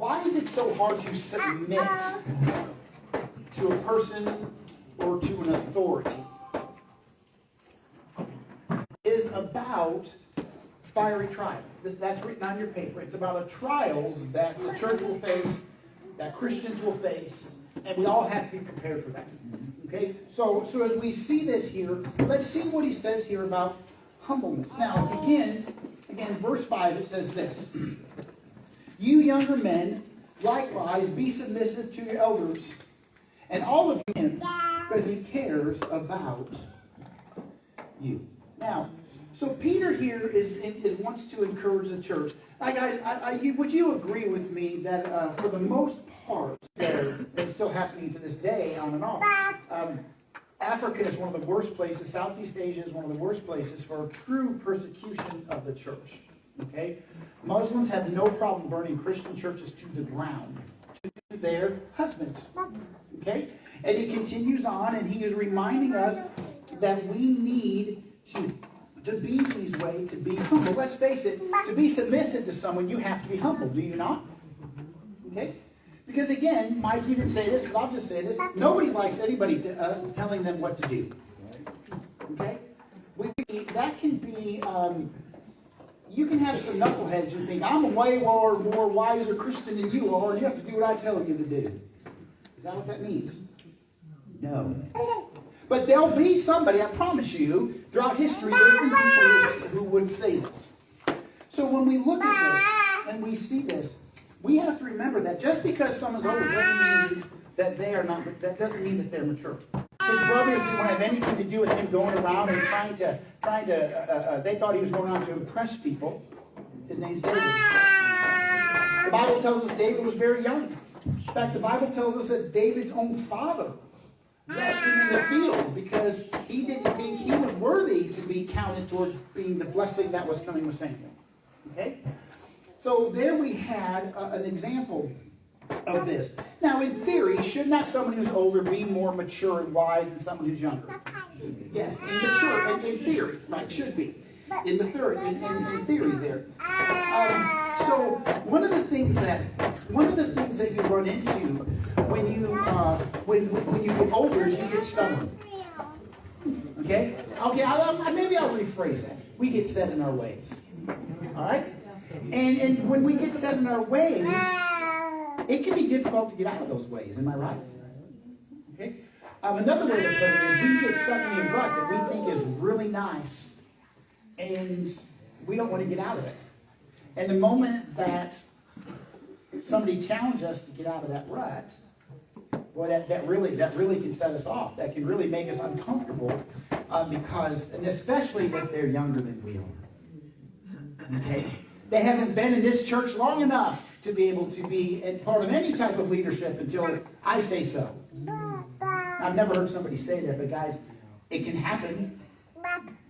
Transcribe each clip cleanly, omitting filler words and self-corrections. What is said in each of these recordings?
Why is it so hard to submit to a person or to an authority? It is about fiery trial. That's written on your paper. It's about the trials that the church will face, that Christians will face, and we all have to be prepared for that. Okay? So as we see this here, let's see what he says here about humbleness. Now, it begins, again, verse 5, it says this. You younger men, likewise, be submissive to your elders, and all of you, because he cares about you. Now, so Peter here wants to encourage the church. Would you agree with me that for the most part, it's still happening to this day, on and off, Africa is one of the worst places, Southeast Asia is one of the worst places for true persecution of the church. Okay? Muslims have no problem burning Christian churches to the ground, to their husbands. Okay? And he continues on, and he is reminding us that we need to be these ways, to be humble. Let's face it, to be submissive to someone, you have to be humble, do you not? Okay? Because again, Mike, you didn't say this, but I'll just say this. Nobody likes anybody telling them what to do. Okay? That can be, you can have some knuckleheads who think, I'm a way more wiser Christian than you are, and you have to do what I tell you to do. Is that what that means? No. But there'll be somebody, I promise you, throughout history, there'll be people who would say this. So when we look at this and we see this, we have to remember that just because someone's older doesn't mean that they are not. That doesn't mean that they're mature. His brothers didn't want to have anything to do with him going around and trying to. They thought he was going around to impress people. His name's David. The Bible tells us David was very young. In fact, the Bible tells us that David's own father left him in the field because he didn't think he was worthy to be counted towards being the blessing that was coming with Samuel. Okay? So there we had an example of this. Now, in theory, should not someone who's older be more mature and wise than someone who's younger? Yes, in theory, right? Should be. In theory, there. So one of the things that you run into when you get older is you get stubborn. Okay. Maybe I'll rephrase that. We get set in our ways. All right. And when we get set in our ways, it can be difficult to get out of those ways. Am I right? Okay? Another way to put it is we get stuck in a rut that we think is really nice, and we don't want to get out of it. And the moment that somebody challenges us to get out of that rut, boy, that really can set us off. That can really make us uncomfortable because, and especially if they're younger than we are. Okay? They haven't been in this church long enough to be able to be part of any type of leadership until I say so. I've never heard somebody say that, but guys, it can happen,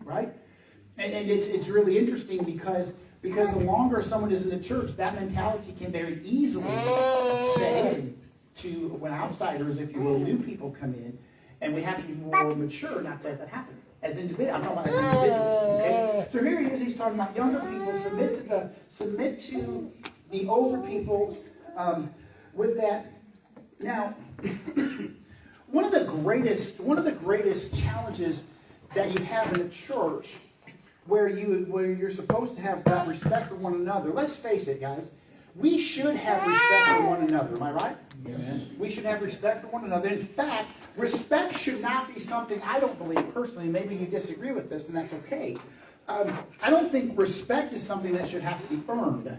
right? And it's really interesting because the longer someone is in the church, that mentality can very easily set in to when outsiders, if you will, new people come in, and we have to be more mature not to let that happen. As individuals, I'm talking about as individuals. Okay? So here he is. He's talking about younger people submit to the older people. With that, now, one of the greatest challenges that you have in a church, where you're supposed to have that respect for one another. Let's face it, guys. We should have respect for one another. Am I right? Amen. We should have respect for one another. In fact, respect should not be something, I don't believe personally, maybe you disagree with this, and that's okay. I don't think respect is something that should have to be earned.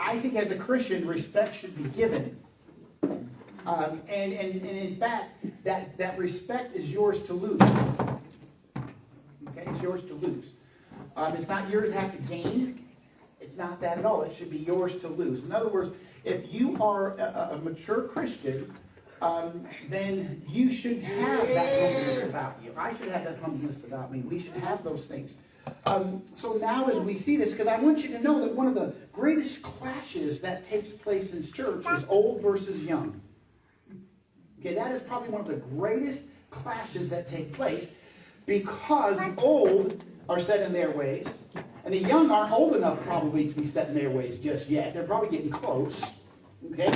I think as a Christian, respect should be given. And in fact, that respect is yours to lose. Okay, it's yours to lose. It's not yours to have to gain. It's not that at all. It should be yours to lose. In other words, if you are a mature Christian, then you should have that humbleness about you. I should have that humbleness about me. We should have those things. So now as we see this, because I want you to know that one of the greatest clashes that takes place in church is old versus young. Okay, that is probably one of the greatest clashes that take place because the old are set in their ways, and the young aren't old enough probably to be set in their ways just yet. They're probably getting close. Okay?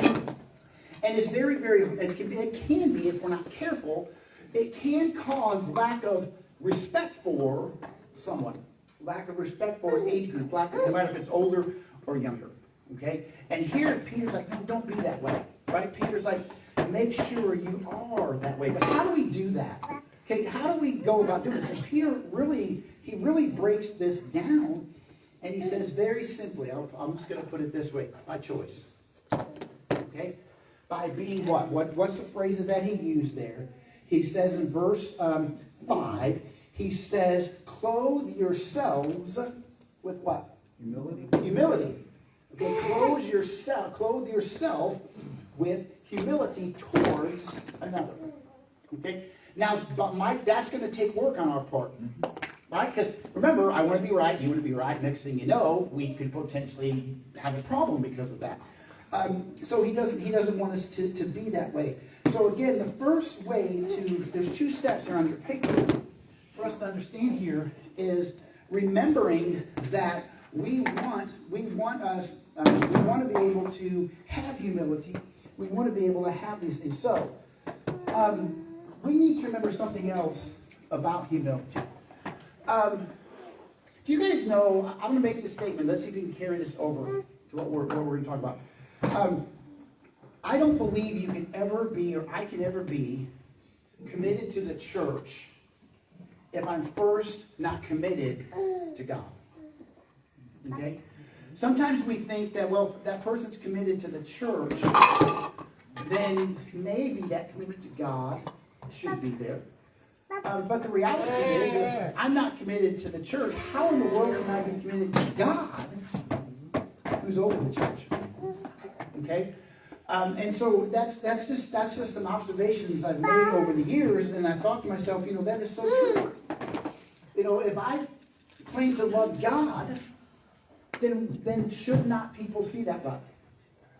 And it's very, very, it can be, if we're not careful, it can cause lack of respect for someone. Lack of respect for an age group, no matter if it's older or younger. Okay? And here Peter's like, no, don't be that way. Right? Peter's like, make sure you are that way. But how do we do that? Okay, how do we go about doing this? And Peter really breaks this down, and he says very simply, I'm just going to put it this way, by choice. Okay? By being what? What's the phrases that he used there? He says in verse 5, he says, clothe yourselves with what? Humility. Humility. Okay, clothe yourself with humility towards another. Okay? Now, but Mike, that's going to take work on our part. Right? Because remember, I want to be right, you want to be right. Next thing you know, we could potentially have a problem because of that. So he doesn't want us to be that way. So again, the first way there's 2 steps here on your paper for us to understand here is remembering that we want to be able to have humility. We want to be able to have these things. So, we need to remember something else about humility. Do you guys know, I'm going to make this statement. Let's see if we can carry this over to what we're going to talk about. I don't believe you can ever be, or I can ever be, committed to the church if I'm first not committed to God. Okay? Sometimes we think that, well, if that person's committed to the church, then maybe that commitment to God should be there. But the reality is, if I'm not committed to the church, how in the world can I be committed to God, who's over the church? Okay? And so that's just some observations I've made over the years, and I thought to myself, that is so true. If I claim to love God, then should not people see that love?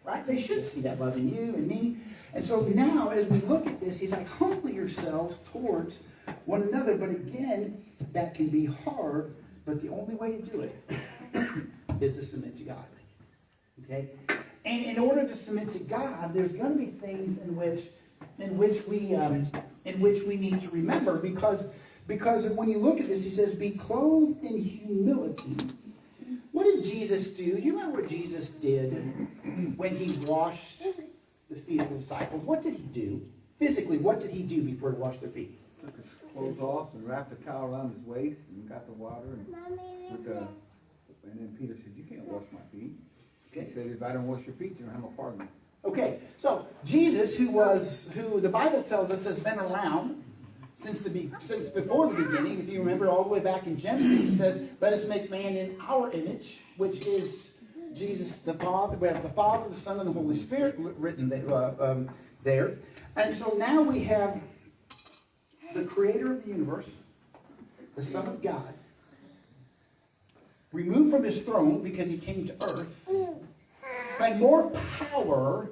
Right? They should see that love in you and me. And so now, as we look at this, he's like, humble yourselves towards one another. But again, that can be hard, but the only way to do it is to submit to God. Okay? And in order to submit to God, there's going to be things in which we need to remember, because when you look at this, he says, be clothed in humility. What did Jesus do? You remember what Jesus did when he washed the feet of the disciples? What did he do? Physically, what did he do before he washed their feet? Took his clothes off and wrapped a towel around his waist and got the water. And then Peter said, you can't wash my feet. Okay. He said, if I don't wash your feet, you don't have a part of me. Okay, so Jesus, who the Bible tells us has been around since before the beginning. If you remember all the way back in Genesis, it says, let us make man in our image, which is Jesus the Father. We have the Father, the Son, and the Holy Spirit written there. And so now we have the Creator of the universe, the Son of God, removed from his throne because he came to earth, had more power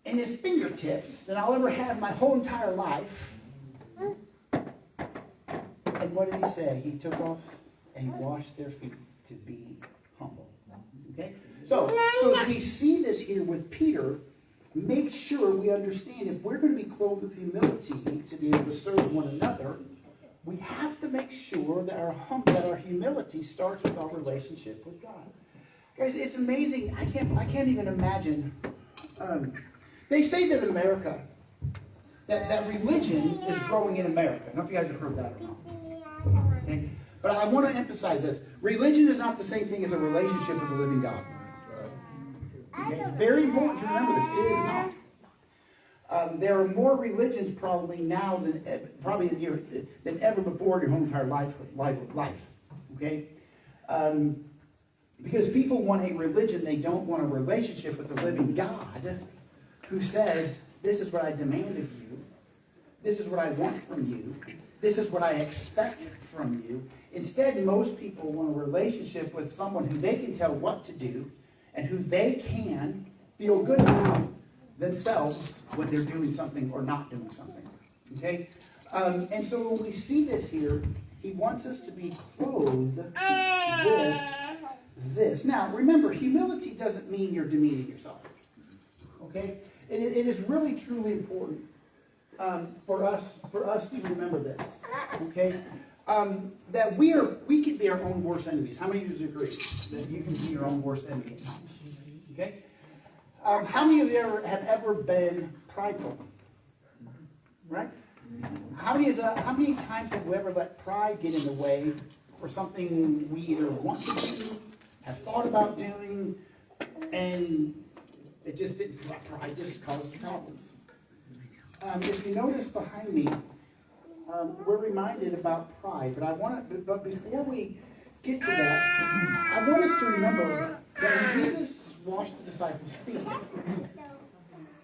in his fingertips than I'll ever have my whole entire life. And what did he say? He took off and he washed their feet to be humble. Okay? So as we see this here with Peter, make sure we understand if we're going to be clothed with humility to be able to serve one another, we have to make sure that our humility starts with our relationship with God. Guys, it's amazing. I can't even imagine. They say that in America, that religion is growing in America. I don't know if you guys have heard that or not. Okay? But I want to emphasize this. Religion is not the same thing as a relationship with the living God. Okay? It's very important to remember this. It is not. There are more religions probably now than ever before in your whole entire life. Okay? Because people want a religion, they don't want a relationship with the living God who says, this is what I demand of you. This is what I want from you. This is what I expect from you. Instead, most people want a relationship with someone who they can tell what to do and who they can feel good about themselves when they're doing something or not doing something. Okay? And so when we see this here, he wants us to be clothed with this. Now, remember, humility doesn't mean you're demeaning yourself. Okay? And it is really, truly important for us to remember this. Okay? That we can be our own worst enemies. How many of you agree that you can be your own worst enemy? Okay? How many of you have ever been prideful? Right? How many times have we ever let pride get in the way for something we either want to do, have thought about doing, and it just didn't, pride just caused problems. If you notice behind me, we're reminded about pride, but before we get to that, I want us to remember that when Jesus washed the disciples' feet,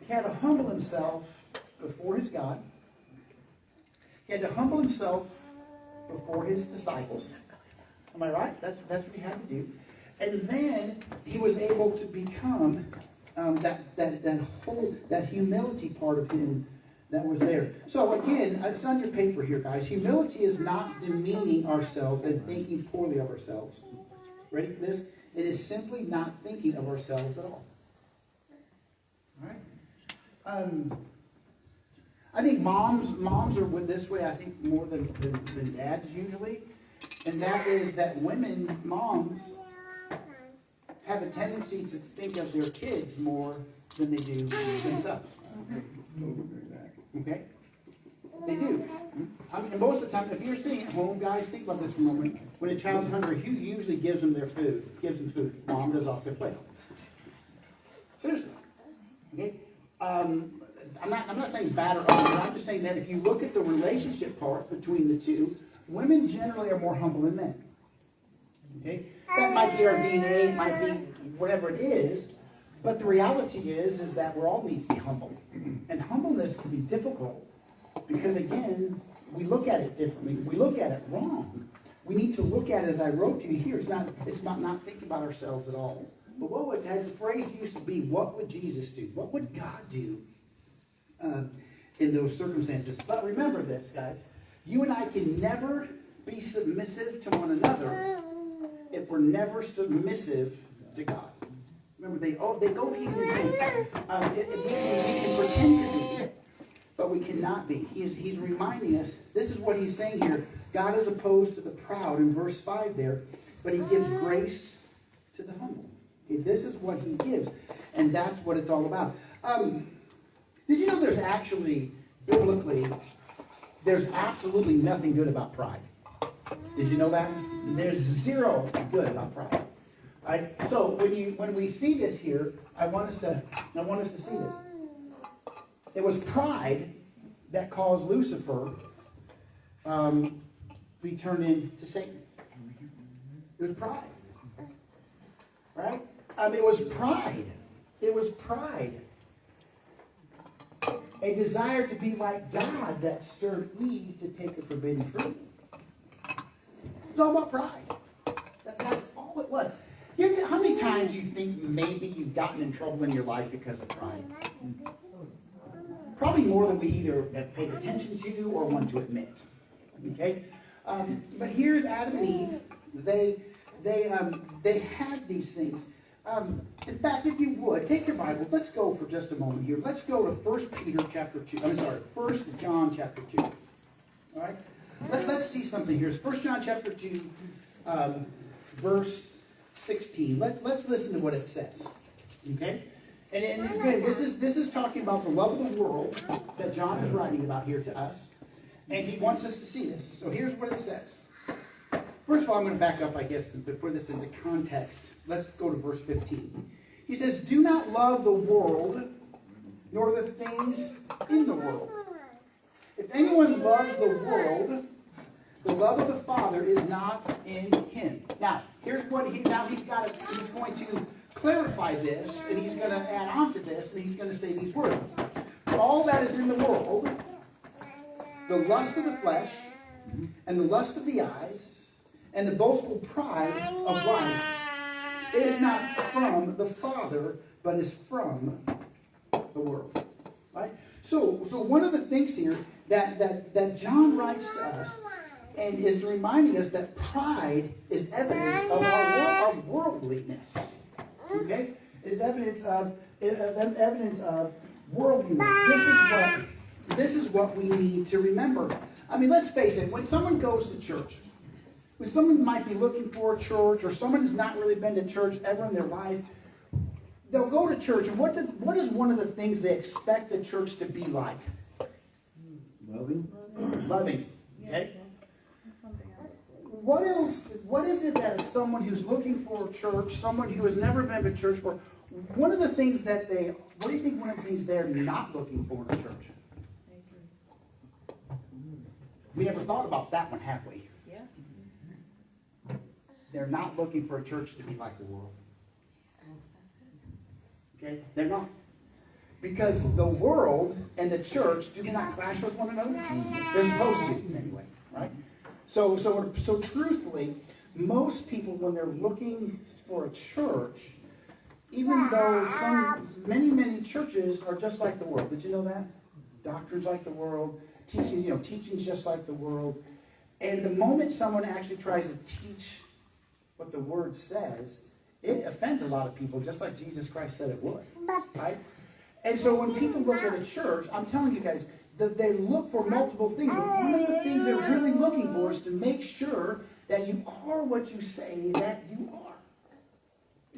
he had to humble himself before his God. He had to humble himself before his disciples. Am I right? That's what he had to do. And then he was able to become that humility part of him that was there. So again, it's on your paper here, guys. Humility is not demeaning ourselves and thinking poorly of ourselves. Ready for this? It is simply not thinking of ourselves at all. All right? I think moms are this way, I think, more than dads usually. And that is that moms, have a tendency to think of their kids more than they do themselves. Okay? They do. And most of the time, if you're sitting at home, guys, think about this for a moment. When a child's hungry, who usually gives them their food? Gives them food. Mom goes off their plate. Seriously. Okay? I'm not saying bad or ugly, but I'm just saying that if you look at the relationship part between the two, women generally are more humble than men. Okay? That might be our DNA, it might be whatever it is, but the reality is that we all need to be humble. And humbleness can be difficult because, again, we look at it differently. We look at it wrong. We need to look at it, as I wrote to you here, it's about not thinking about ourselves at all. But the phrase used to be, what would Jesus do? What would God do in those circumstances? But remember this, guys. You and I can never be submissive to one another if we're never submissive to God. Remember, they go hand in hand. We can pretend to be, but we cannot be. He's reminding us, this is what he's saying here. God is opposed to the proud in verse 5 there, but he gives grace to the humble. Okay, this is what he gives, and that's what it's all about. Did you know there's actually, biblically, there's absolutely nothing good about pride? Did you know that? There's zero good about pride. Right? So when we see this here, I want us to see this. It was pride that caused Lucifer be turned into Satan. It was pride. Right? It was pride. It was pride. A desire to be like God that stirred Eve to take the forbidden fruit. It's all about pride. That's all it was. How many times do you think maybe you've gotten in trouble in your life because of pride? Probably more than we either have paid attention to or want to admit. Okay? But here's Adam and Eve. They had these things. In fact, if you would, take your Bibles. Let's go for just a moment here. Let's go to 1 John chapter 2. All right? Let's see something here. It's 1 John chapter 2, verse 16. Let's listen to what it says. Okay? And again, this is talking about the love of the world that John is writing about here to us. And he wants us to see this. So here's what it says. First of all, I'm going to back up, I guess, and put this into context. Let's go to verse 15. He says, do not love the world, nor the things in the world. If anyone loves the world, the love of the Father is not in him. Now, here's what he's going to clarify this, and he's going to add on to this, and he's going to say these words. For all that is in the world, the lust of the flesh, and the lust of the eyes, and the boastful pride of life is not from the Father, but is from the world. Right? So one of the things here that John writes to us and is reminding us that pride is evidence of our worldliness. Okay? It is evidence of worldliness. This is what we need to remember. I mean, let's face it. When someone goes to church, when someone might be looking for a church, or someone has not really been to church ever in their life, they'll go to church, and what is one of the things they expect the church to be like? Loving. Loving. Okay? What else? What is it that someone who's looking for a church, someone who has never been to church for, one of the things that what do you think one of the things they're not looking for in a church? We never thought about that one, have we? Yeah. They're not looking for a church to be like the world. Okay? They're not. Because the world and the church do not clash with one another. They're supposed to, anyway, right? So truthfully, most people, when they're looking for a church, even though many churches are just like the world. Did you know that? Doctrines like the world, teaching's just like the world. And the moment someone actually tries to teach what the Word says, it offends a lot of people, just like Jesus Christ said it would, right? And so when people look at a church, I'm telling you guys, that they look for multiple things. But one of the things they're really looking for is to make sure that you are what you say that you are.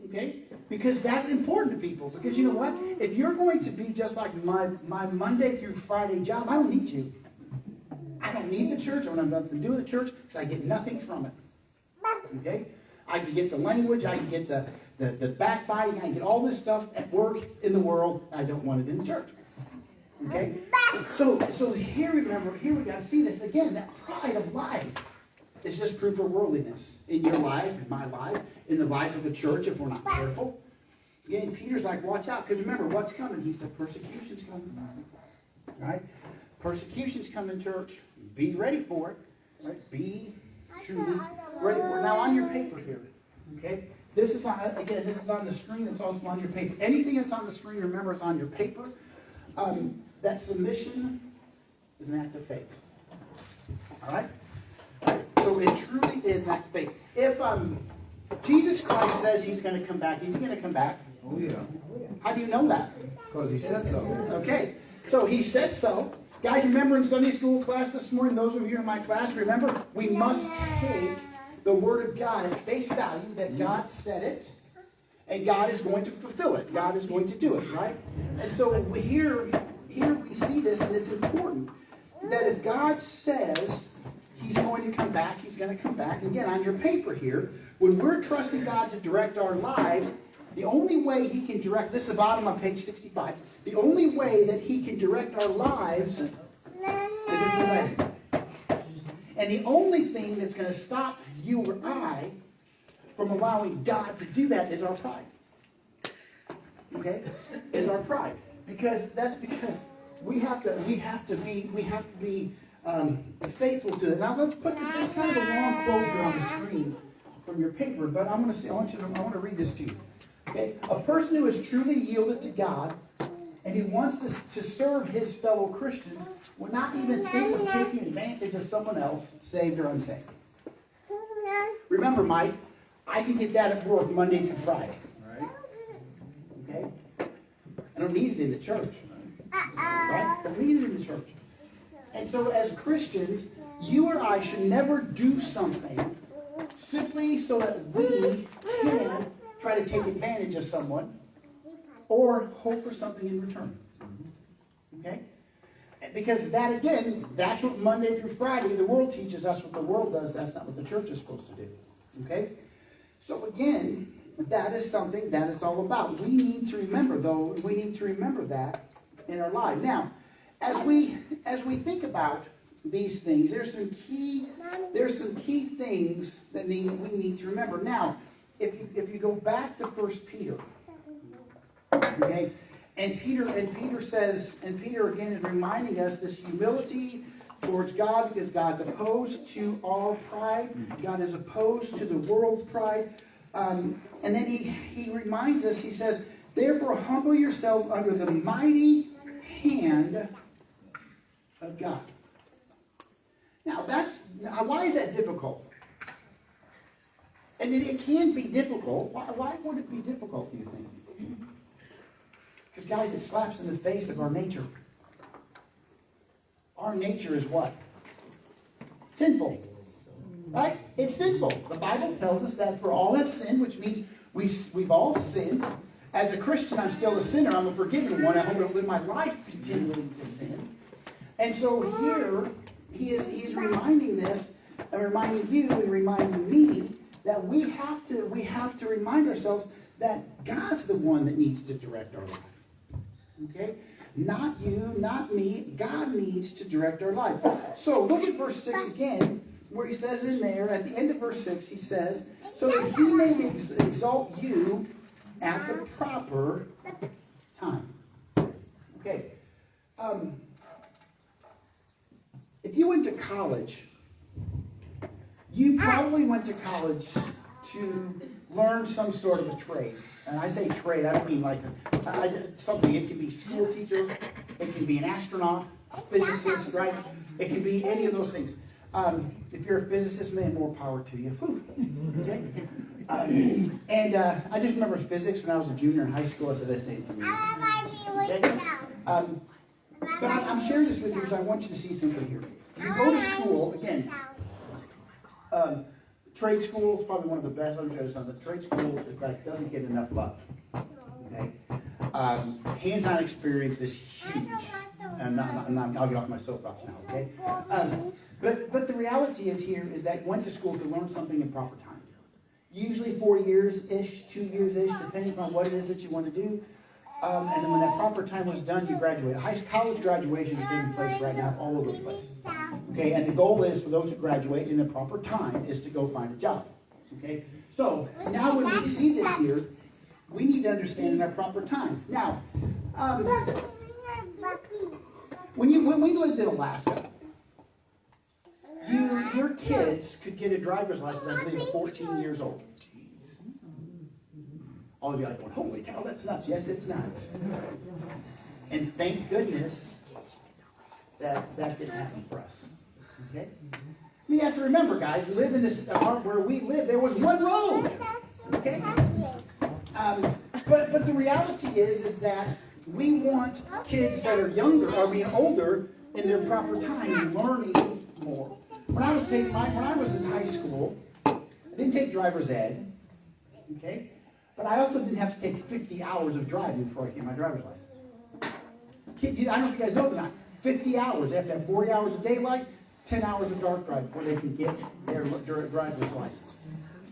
Okay? Because that's important to people. Because you know what? If you're going to be just like my Monday through Friday job, I don't need you. I don't need the church. I don't have nothing to do with the church because I get nothing from it. Okay? I can get the language. I can get the backbiting. I can get all this stuff at work in the world. I don't want it in the church. Okay? So here we got to see this again. That pride of life is just proof of worldliness in your life, in my life, in the life of the church if we're not careful. Again, Peter's like, watch out, because remember, what's coming? He said, persecution's coming. Right? Persecution's coming, church. Be ready for it. Right? Be truly ready for it. Now, on your paper here, okay? This is on the screen. It's also on your paper. Anything that's on the screen, remember, is on your paper. That submission is an act of faith. All right? So it truly is an act of faith. If Jesus Christ says he's going to come back, he's going to come back. Oh, yeah. How do you know that? Because he said so. Okay. So he said so. Guys, remember in Sunday school class this morning, those of you in my class, remember, we must take the Word of God at face value that God said it, and God is going to fulfill it. God is going to do it, right? And so here we see this, and it's important that if God says he's going to come back, he's going to come back. Again, on your paper here, when we're trusting God to direct our lives, the only way he can direct, this is the bottom on page 65, the only way that he can direct our lives is if we let him. And the only thing that's going to stop you or I from allowing God to do that is our pride. Okay? Is our pride. Because we have to be faithful to it. Now let's put this kind of a long quote here on the screen from your paper, but I want to read this to you. Okay? A person who is truly yielded to God and he wants to serve his fellow Christians will not even think of taking advantage of someone else, saved or unsaved. Remember, Mike, I can get that at work Monday through Friday. Right? Okay? I don't need it in the church. Right? I don't need it in the church. And so as Christians, you or I should never do something simply so that we can try to take advantage of someone or hope for something in return. Okay? Because that, again, that's what Monday through Friday the world teaches us. What the world does, that's not what the church is supposed to do. Okay? So again, that is something that it's all about. We need to remember, though, that in our life. Now, as we think about these things, there's some key things that we need to remember. Now, if you go back to 1 Peter, okay, and Peter again is reminding us this humility towards God, because God's opposed to all pride. God is opposed to the world's pride. And then he reminds us, he says, therefore humble yourselves under the mighty hand of God. Now why is that difficult? And it can be difficult. Why would it be difficult, do you think? Because guys, it slaps in the face of our nature. Our nature is what? Sinful. Right? It's sinful. The Bible tells us that for all have sinned, which means we've all sinned. As a Christian, I'm still a sinner. I'm a forgiven one. I hope I don't live my life continually to sin. And so here, he is reminding this, and reminding you, and reminding me that we have to remind ourselves that God's the one that needs to direct our life. Okay? Not you, not me. God needs to direct our life. So look at verse 6 again, where he says in there, at the end of verse 6, he says, so that he may exalt you at the proper time. Okay. If you went to college, you probably went to college to learn some sort of a trade. And I say trade, I don't mean like something. It could be school teacher, it can be an astronaut, physicist, right? It can be any of those things. If you're a physicist, man, more power to you. Whew. Okay? I just remember physics when I was a junior in high school. I said, that's it for me. Okay? But I'm sharing this with you because I want you to see something here. You go to school, again, trade school is probably one of the best. The trade school, in fact, doesn't get enough love. Okay? Hands-on experience is huge. I'll get off my soapbox now, okay? But the reality is here is that you went to school to learn something in proper time. Usually 4 years-ish, 2 years-ish, depending upon what it is that you want to do. And then when that proper time was done, you graduated. College graduation is taking place right now all over the place. Okay, and the goal is for those who graduate in the proper time is to go find a job. Okay, so now when we see this here, we need to understand in our proper time. Now, when we lived in Alaska, your kids could get a driver's license, I believe, at 14 years old. All of you are going, holy cow, that's nuts. Yes, it's nuts. And thank goodness that didn't happen for us. Okay? You have to remember, guys, we live in this where we live, there was one road. Okay? But the reality is that we want kids that are younger, or being older, in their proper time, learning more. When I was in high school, I didn't take driver's ed. Okay? But I also didn't have to take 50 hours of driving before I get my driver's license. I don't know if you guys know that or not. 50 hours. They have to have 40 hours of daylight, 10 hours of dark drive before they can get their driver's license.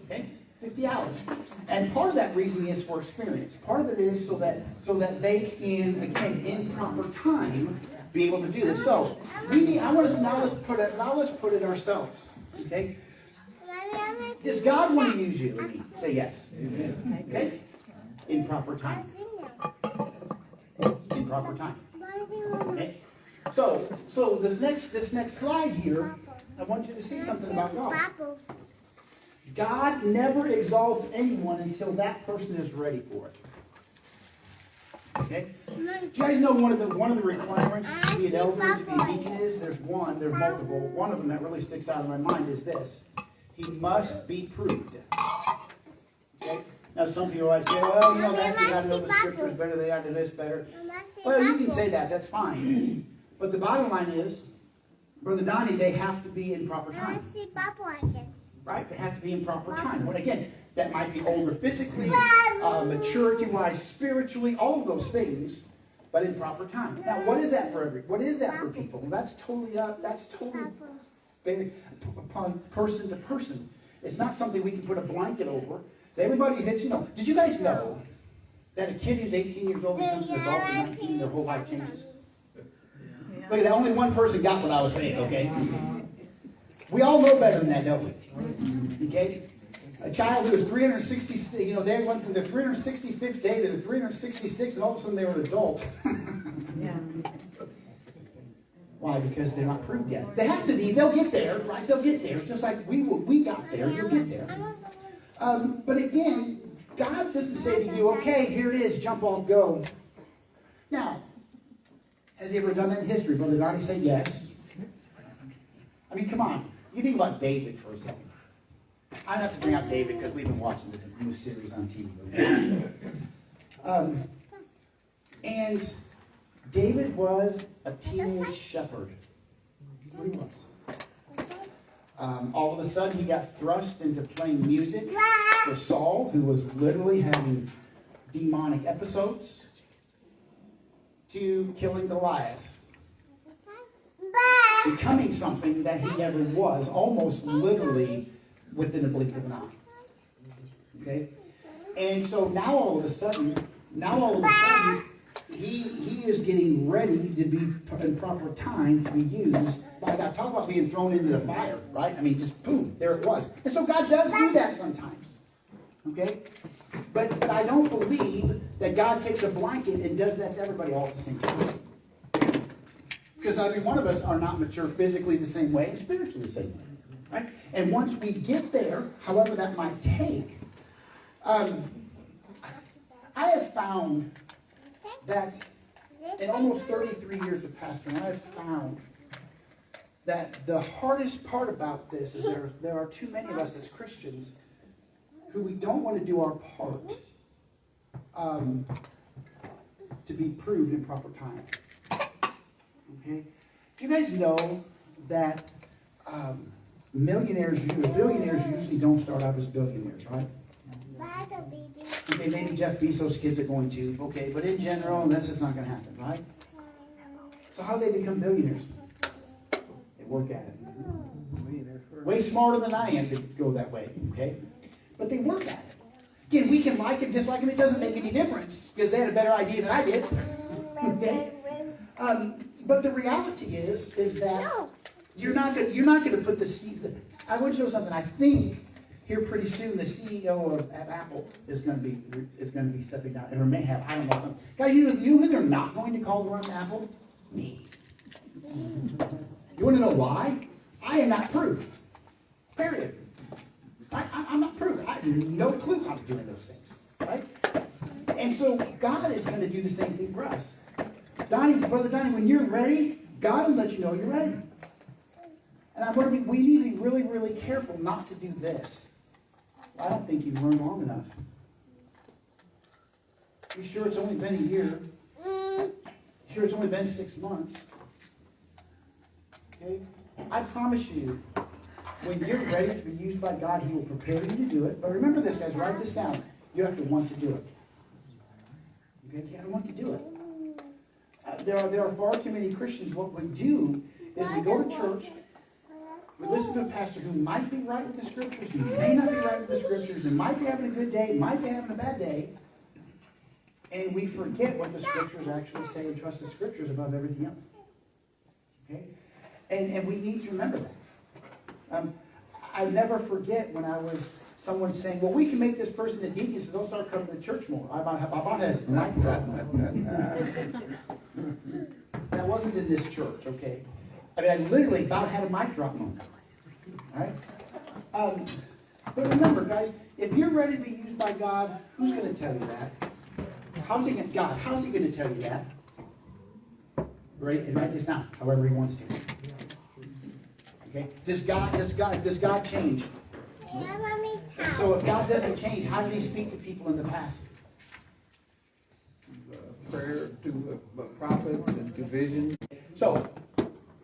Okay? 50 hours. And part of that reason is for experience. Part of it is so that they can, again, in proper time, be able to do this. So, let's put it ourselves. Okay? Does God want to use you? Amy? Say yes. Okay? In proper time. In proper time. Okay? So this next slide here, I want you to see something about God. God never exalts anyone until that person is ready for it. Okay? Do you guys know one of the requirements to be an elder, to be a deacon is? There's multiple. One of them that really sticks out in my mind is this. He must be proved. Okay? Now some people might say, well, that's you got to know the scriptures better, they got to do this better. Well, you can say that's fine. But the bottom line is, Brother Donnie, they have to be in proper time. Right? They have to be in proper time. But again, that might be older physically, maturity-wise, spiritually, all of those things, but in proper time. Now, what is that for people? Well, that's totally very upon person to person. It's not something we can put a blanket over. So everybody hits, Did you guys know that a kid who's 18 years old becomes an adult at 19, their whole life changes? Look at that, only one person got what I was saying, okay? We all know better than that, don't we? Okay? A child who was 360, they went from the 365th day to the 366th, and all of a sudden they were an adult. Yeah. Why? Because they're not proved yet. They have to be. They'll get there, right? They'll get there. Just like we got there. You'll get there. But again, God doesn't say to you, okay, here it is, jump off, go. Now, has he ever done that in history? Brother Donnie said yes. I mean, come on. You think about David for a second. I'd have to bring up David because we've been watching the new series on TV. And David was a teenage shepherd. That's what he was. All of a sudden, he got thrust into playing music for Saul, who was literally having demonic episodes, to killing Goliath, becoming something that he never was, almost literally within a blink of an eye. Okay? And so now all of a sudden, he is getting ready to be in proper time to be used by God. Talk about being thrown into the fire, right? I mean, just boom, there it was. And so God does do that sometimes. Okay? But I don't believe that God takes a blanket and does that to everybody all at the same time. Because every one of us are not mature physically the same way and spiritually the same way. Right? And once we get there, however that might take, I have found that in almost 33 years of pastoring, I have found that the hardest part about this is there are too many of us as Christians who we don't want to do our part to be proved in proper time. Okay? Do you guys know that billionaires usually don't start out as billionaires, right? Okay, maybe Jeff Bezos' kids are going to. Okay, but in general, that's just not going to happen, right? So how do they become billionaires? They work at it. Way smarter than I am to go that way, okay? But they work at it. Again, we can like it, dislike it. It doesn't make any difference because they had a better idea than I did. Okay? But the reality is that you're not going to put the seed. I want you to know something. I think here pretty soon the CEO of Apple is going to be stepping down, or may have. I don't know. Guys, you know who they're not going to call to run Apple? Me. You want to know why? I am not proof. Period. I'm not proof. I have no clue how to do those things. Right? And so God is going to do the same thing for us. Brother Donnie, when you're ready, God will let you know you're ready. And we need to be really, really careful not to do this. I don't think you've learned long enough. You sure it's only been a year? Sure it's only been 6 months? Okay? I promise you, when you're ready to be used by God, He will prepare you to do it. But remember this, guys. Write this down. You have to want to do it. Okay? You have to want to do it. There are far too many Christians. What we do is we go to church, we listen to a pastor who might be right with the Scriptures, who may not be right with the Scriptures, and might be having a good day, might be having a bad day, and we forget what the Scriptures actually say and trust the Scriptures above everything else. Okay? And we need to remember that. I never forget when someone saying, well, we can make this person a deacon so they'll start coming to church more. I about had a mic drop. That wasn't in this church, okay? I mean, I literally about had a mic drop moment. All right? But remember, guys, if you're ready to be used by God, who's going to tell you that? How's he going to tell you that? Right? And write this down, however He wants to. Okay? Does God change? So if God doesn't change, how did He speak to people in the past? Prayer to prophets and to visions. So,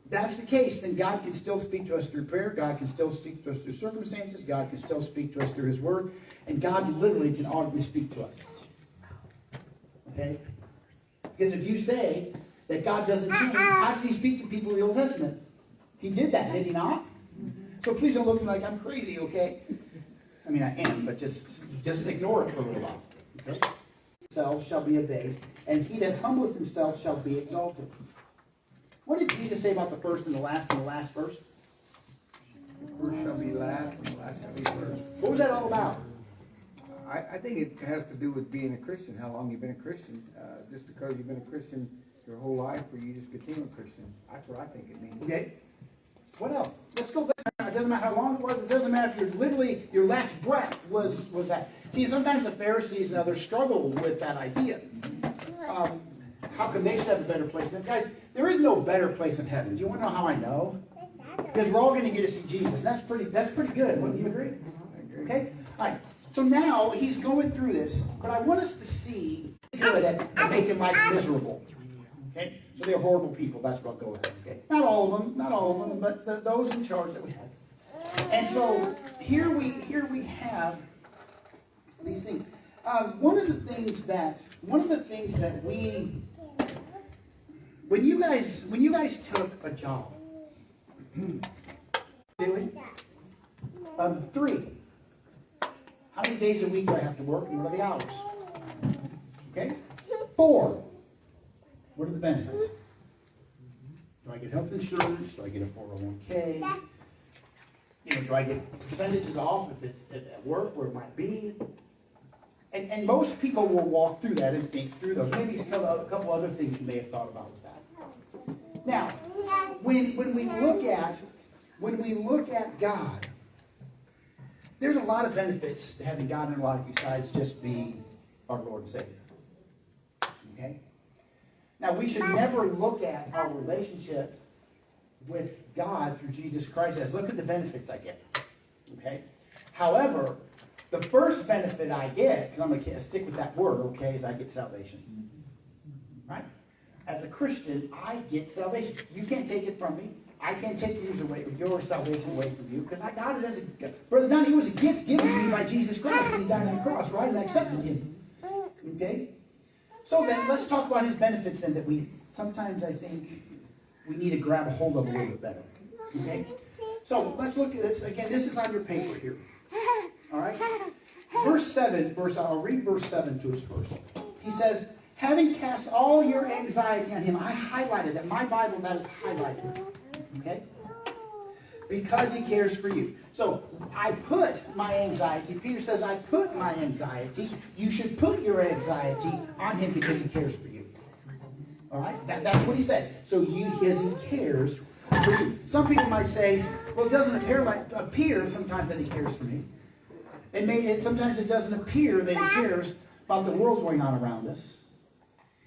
that's the case, then God can still speak to us through prayer. God can still speak to us through circumstances. God can still speak to us through His Word. And God literally can audibly speak to us. Okay? Because if you say that God doesn't change, how did He speak to people in the Old Testament? He did that, did He not? So please don't look at me like I'm crazy, okay? I mean, I am, but just ignore it for a little while. Okay? Himself shall be abased, and he that humbleth himself shall be exalted. What did Jesus say about the first and the last verse? The first shall be last, and the last shall be first. What was that all about? I think it has to do with being a Christian, how long you've been a Christian. Just because you've been a Christian your whole life, or you just became a Christian. That's what I think it means. Okay. What else? Let's go back. It doesn't matter how long it was. It doesn't matter if your last breath was that. See, sometimes the Pharisees and others struggle with that idea. How come they should have a better place? Guys, there is no better place in heaven. Do you want to know how I know? Because we're all going to get to see Jesus. That's pretty good. Wouldn't you agree? I agree. Okay? All right. So now he's going through this, but I want us to see good at making life miserable. Okay? So they're horrible people. That's what I'll go with. Okay? Not all of them, but those in charge that we had. And so here we have these things. One of the things that we, when you guys took a job, 3. How many days a week do I have to work and what are the hours? Okay? 4. What are the benefits? Do I get health insurance? Do I get a 401k? Do I get percentages off if it's at work where it might be? And most people will walk through that and think through those. Maybe a couple other things you may have thought about with that. Now, when we look at God, there's a lot of benefits to having God in our life besides just being our Lord and Savior. Okay? Now, we should never look at our relationship with God through Jesus Christ as, look at the benefits I get. Okay? However, the first benefit I get, because I'm going to stick with that word, okay, is I get salvation. Right? As a Christian, I get salvation. You can't take it from me. I can't take your salvation away from you, because I got it as a gift. Brother Donnie, it was a gift given to me by Jesus Christ when he died on the cross, right? And I accepted him. Okay? So then, let's talk about his benefits then that we, sometimes I think, we need to grab a hold of a little bit better. Okay? So, let's look at this. Again, this is on your paper here. All right? I'll read verse 7 to us first. He says, having cast all your anxiety on him. I highlighted that. My Bible, that is highlighted. Okay? Because he cares for you. So, I put my anxiety. Peter says, I put my anxiety. You should put your anxiety on him because he cares for you. All right? That's what he said. So, he cares for you. Some people might say, well, it doesn't appear sometimes that he cares for me. Sometimes it doesn't appear that he cares about the world going on around us.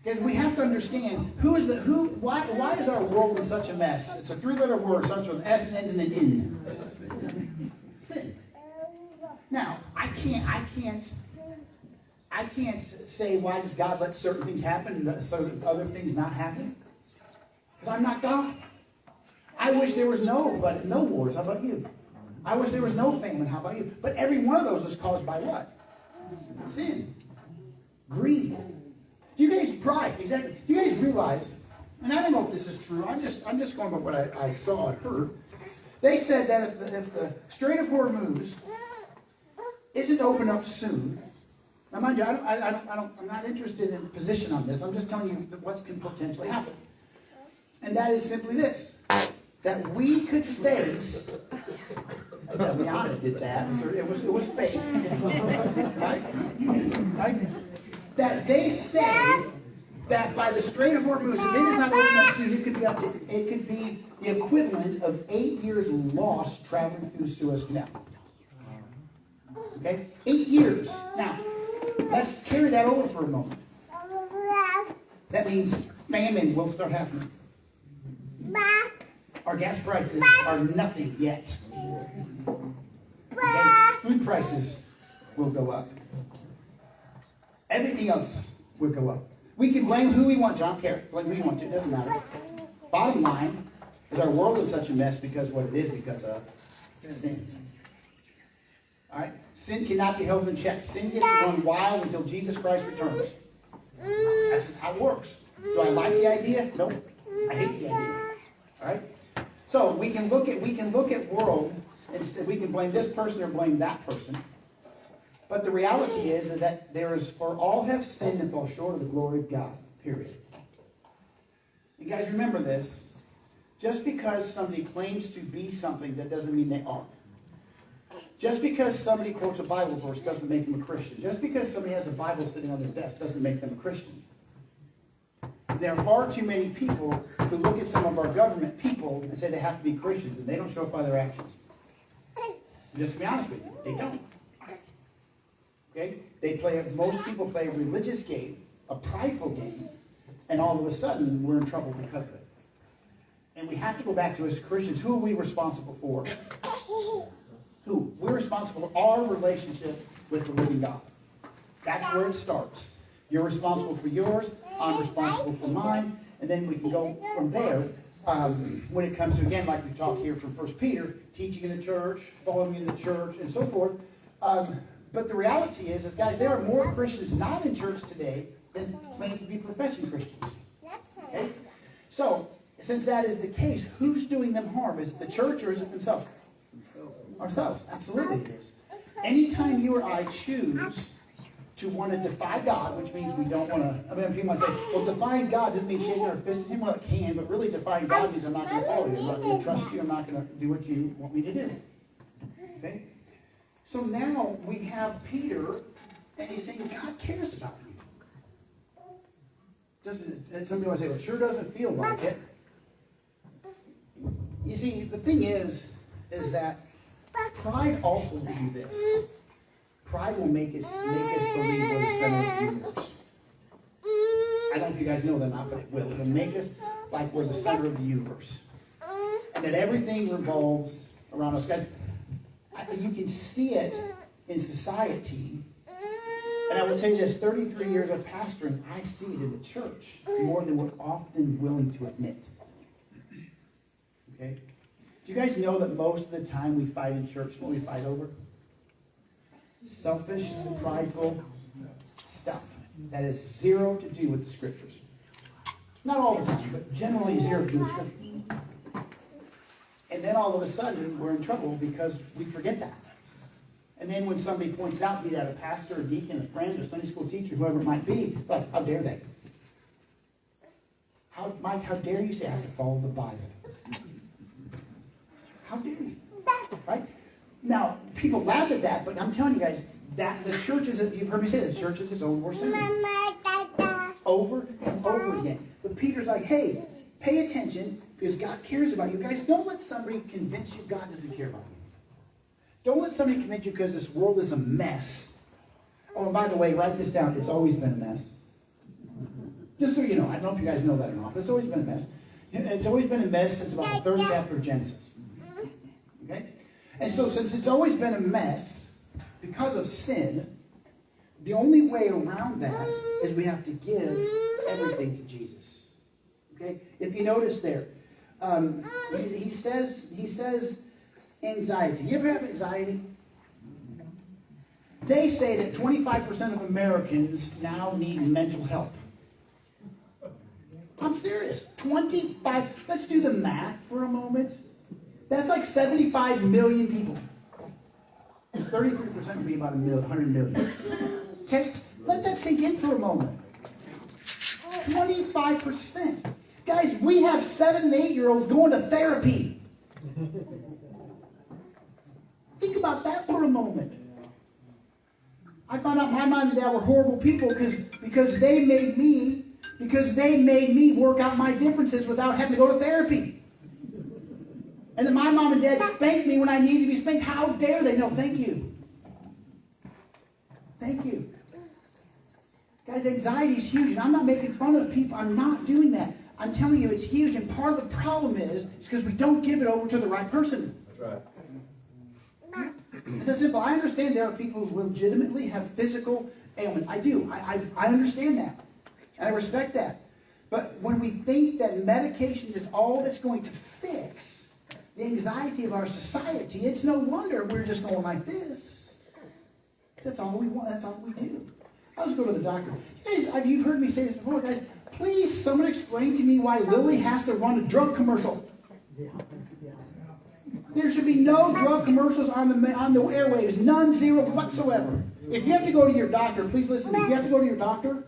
Because we have to understand why is our world in such a mess? It's a 3-letter word, starts with S and ends in an N. Sin. Now, I can't say why does God let certain things happen and certain other things not happen? Because I'm not God. I wish there was no wars. How about you? I wish there was no famine. How about you? But every one of those is caused by what? Sin. Greed. You guys, pride, exactly. You guys realize, and I don't know if this is true, I'm just going by what I saw and heard. They said that if the Strait of Hormuz isn't opened up soon, now mind you, I'm not interested in a position on this. I'm just telling you what can potentially happen. And that is simply this, that we could face, Liana did that, it was fake, right? That they say that by the Strait of Hormuz, if it is not opened up soon, it could be the equivalent of 8 years lost traveling through the Suez Canal. Okay? 8 years. Now, let's carry that over for a moment. That means famine will start happening. Our gas prices are nothing yet. Okay? Food prices will go up. Everything else will go up. We can blame who we want to. I don't care. Blame who we want to. It doesn't matter. Bottom line is our world is such a mess because what it is because of sin. All right? Sin cannot be held in check. Sin gets to run wild until Jesus Christ returns. That's just how it works. Do I like the idea? Nope. I hate the idea. All right? So we can look at world and we can blame this person or blame that person. But the reality is that for all have sinned and fall short of the glory of God. Period. You guys remember this. Just because somebody claims to be something, that doesn't mean they are. Just because somebody quotes a Bible verse doesn't make them a Christian. Just because somebody has a Bible sitting on their desk doesn't make them a Christian. There are far too many people who look at some of our government people and say they have to be Christians, and they don't show up by their actions. Just to be honest with you, they don't. Okay? Most people play a religious game, a prideful game, and all of a sudden we're in trouble because of it. And we have to go back to as Christians, who are we responsible for? Who? We're responsible for our relationship with the living God. That's where it starts. You're responsible for yours, I'm responsible for mine, and then we can go from there. When it comes to, again, like we talked here from 1 Peter, teaching in the church, following in the church, and so forth. But the reality is, guys, there are more Christians not in church today than claim to be professing Christians. Okay? So, since that is the case, who's doing them harm? Is it the church or is it themselves? Ourselves. Absolutely it is. Anytime you or I choose to want to defy God, which means we don't want to, I mean, people might say, well, defying God doesn't mean shaking our fist at him. Well, it can, but really defying God means I'm not going to follow you. I'm not going to trust you. I'm not going to do what you want me to do. Okay? So now we have Peter, and he's saying, God cares about you. Doesn't, some people say, well, it sure doesn't feel like it. You see, the thing is that pride also will do this. Pride will make us believe we're the center of the universe. I don't know if you guys know that or not, but it will. It'll make us like we're the center of the universe. And that everything revolves around us. Guys, you can see it in society. And I will tell you this, 33 years of pastoring, I see it in the church more than we're often willing to admit. Okay? Do you guys know that most of the time we fight in church, what we fight over? Selfish, prideful stuff that has zero to do with the scriptures. Not all the time, but generally zero to do with scripture. And then all of a sudden, we're in trouble because we forget that. And then when somebody points it out, be that a pastor, a deacon, a friend, a Sunday school teacher, whoever it might be, like, how dare they? Mike, how dare you say I have to follow the Bible? How dare you? Right? Now, people laugh at that, but I'm telling you guys, that the church is, you've heard me say the church is its own worst enemy. Over and over again. But Peter's like, hey, pay attention because God cares about you. Guys, don't let somebody convince you God doesn't care about you. Don't let somebody convince you because this world is a mess. Oh, and by the way, write this down. It's always been a mess. Just so you know, I don't know if you guys know that or not, but it's always been a mess. It's always been a mess since about the third chapter of Genesis. Okay? And so since it's always been a mess because of sin, the only way around that is we have to give everything to Jesus. Okay? If you notice there, he says anxiety. You ever have anxiety? They say that 25% of Americans now need mental help. I'm serious. 25. Let's do the math for a moment. That's like 75 million people. 33% would be about 100 million. Okay? Let that sink in for a moment. 25%. Guys, we have 7 and 8-year-olds going to therapy. Think about that for a moment. I found out my mom and dad were horrible people because they made me work out my differences without having to go to therapy. And then my mom and dad spanked me when I needed to be spanked. How dare they? No, thank you. Thank you. Guys, anxiety is huge. And I'm not making fun of people. I'm not doing that. I'm telling you it's huge. And part of the problem is because we don't give it over to the right person. That's right. It's that simple. I understand there are people who legitimately have physical ailments. I do. I understand that. And I respect that. But when we think that medication is all that's going to fix the anxiety of our society, it's no wonder we're just going like this. That's all we want. That's all we do. I'll just go to the doctor. Guys, you've heard me say this before, guys. Please, someone explain to me why Lilly has to run a drug commercial. There should be no drug commercials on the airwaves. None, zero whatsoever. If you have to go to your doctor, please listen. If you have to go to your doctor,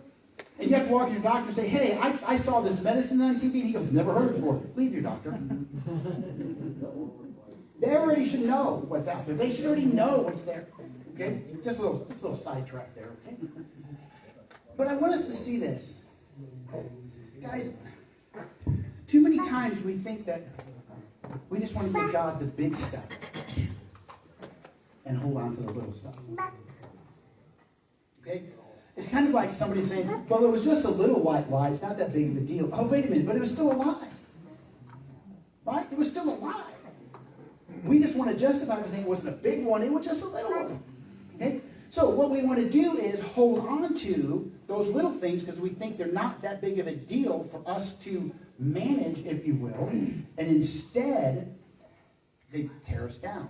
and you have to walk to your doctor and say, hey, I saw this medicine on TV, and he goes, never heard of it before. Leave your doctor. They already should know what's out there. They should already know what's there. Okay? Just a little sidetrack there, okay? But I want us to see this. Guys, too many times we think that we just want to give God the big stuff and hold on to the little stuff. Okay? It's kind of like somebody saying, well, it was just a little white lie. It's not that big of a deal. Oh, wait a minute, but it was still a lie. Right? It was still a lie. We just want to justify by saying it wasn't a big one. It was just a little one. Okay? So what we want to do is hold on to those little things because we think they're not that big of a deal for us to manage, if you will. And instead, they tear us down.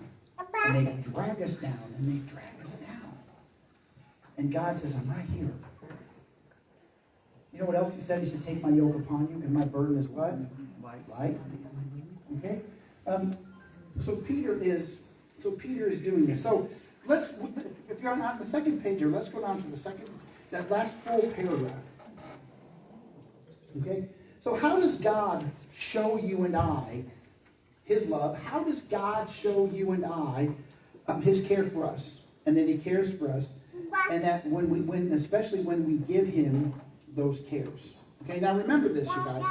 And they drag us down. And they drag us down. And God says, I'm right here. You know what else he said? He said, take my yoke upon you, and my burden is what? Light. Okay? So Peter is doing this. So let's, if you're on the second page here, let's go down to that last full paragraph. Okay? So how does God show you and I his love? How does God show you and I his care for us? And that he cares for us. And that especially when we give him those cares. Okay, now remember this, you guys.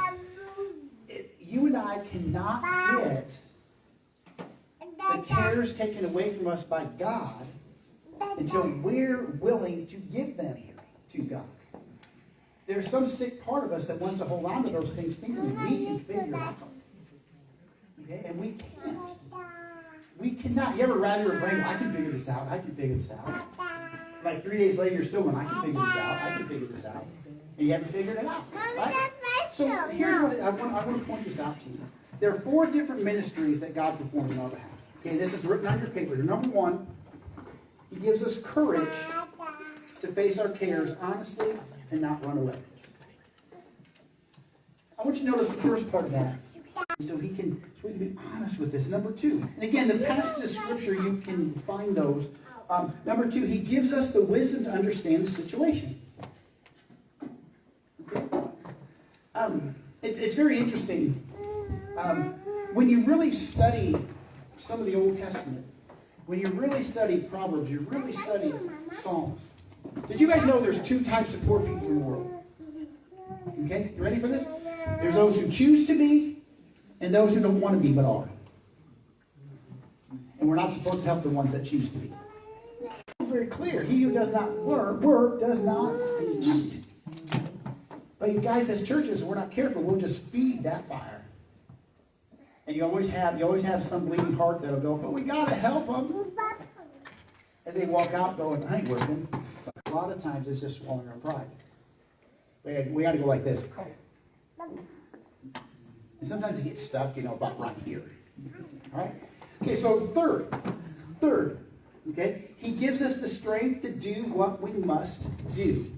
You and I cannot get the cares taken away from us by God until we're willing to give them to God. There's some sick part of us that wants to hold on to those things thinking we can figure it out. Okay, and we can't. We cannot. You ever rattle your brain, I can figure this out, I can figure this out. Like 3 days later, you're still going, I can figure this out, I can figure this out. And you haven't figured it out. Right? So here's what I want to point this out to you. There are 4 different ministries that God performs on our behalf. Okay, this is written on your paper. Number 1, he gives us courage to face our cares honestly and not run away. I want you to notice the first part of that. So we can be honest with this. Number 2, and again, the passage of Scripture, you can find those. Number 2, he gives us the wisdom to understand the situation. Okay? It's very interesting. When you really study some of the Old Testament, when you really study Proverbs, you really study Psalms. Did you guys know there's 2 types of poor people in the world? Okay, you ready for this? There's those who choose to be, and those who don't want to be but are. And we're not supposed to help the ones that choose to be. It's very clear. He who does not work does not eat. But you guys as churches, if we're not careful, we'll just feed that fire. And you always have some bleeding heart that'll go, but we got to help them. And they walk out going, I ain't working. A lot of times it's just swallowing our pride. We got to go like this. And sometimes it gets stuck, about right here. All right? Okay, so third, okay, he gives us the strength to do what we must do.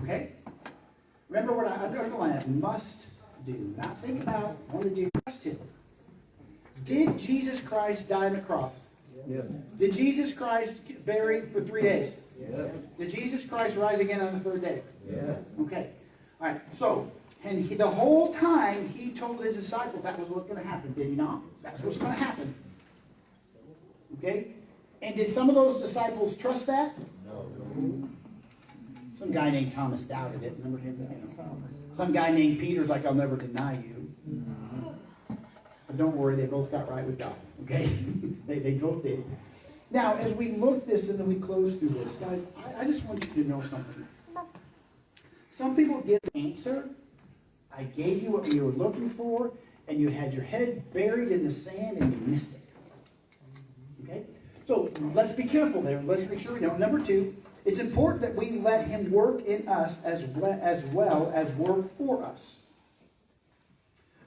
Okay? Remember what I underlined, must do. Not think about, want to do, must do. Did Jesus Christ die on the cross? Yes. Did Jesus Christ get buried for 3 days? Yes. Did Jesus Christ rise again on the 3rd day? Yes. Okay. All right. So, and the whole time he told his disciples that was what's going to happen, did he not? That's what's going to happen. Okay? And did some of those disciples trust that? No. Some guy named Thomas doubted it. Remember him? Some guy named Peter's like, I'll never deny you. But don't worry, they both got right with God. Okay? they both did. Now, as we look this and then we close through this, guys, I just want you to know something. Some people give the answer. I gave you what you were looking for, and you had your head buried in the sand and you missed it. Okay? So let's be careful there. Let's make sure we know. Number 2, it's important that we let him work in us as well as work for us,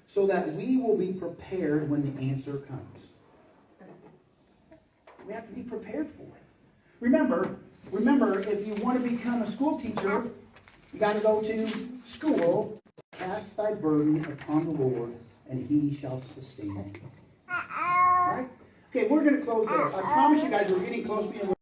so that we will be prepared when the answer comes. We have to be prepared for it. Remember, if you want to become a school teacher, you got to go to school. Cast thy burden upon the Lord, and he shall sustain thee. All right? Okay, we're going to close there. I promise you guys we're getting close to being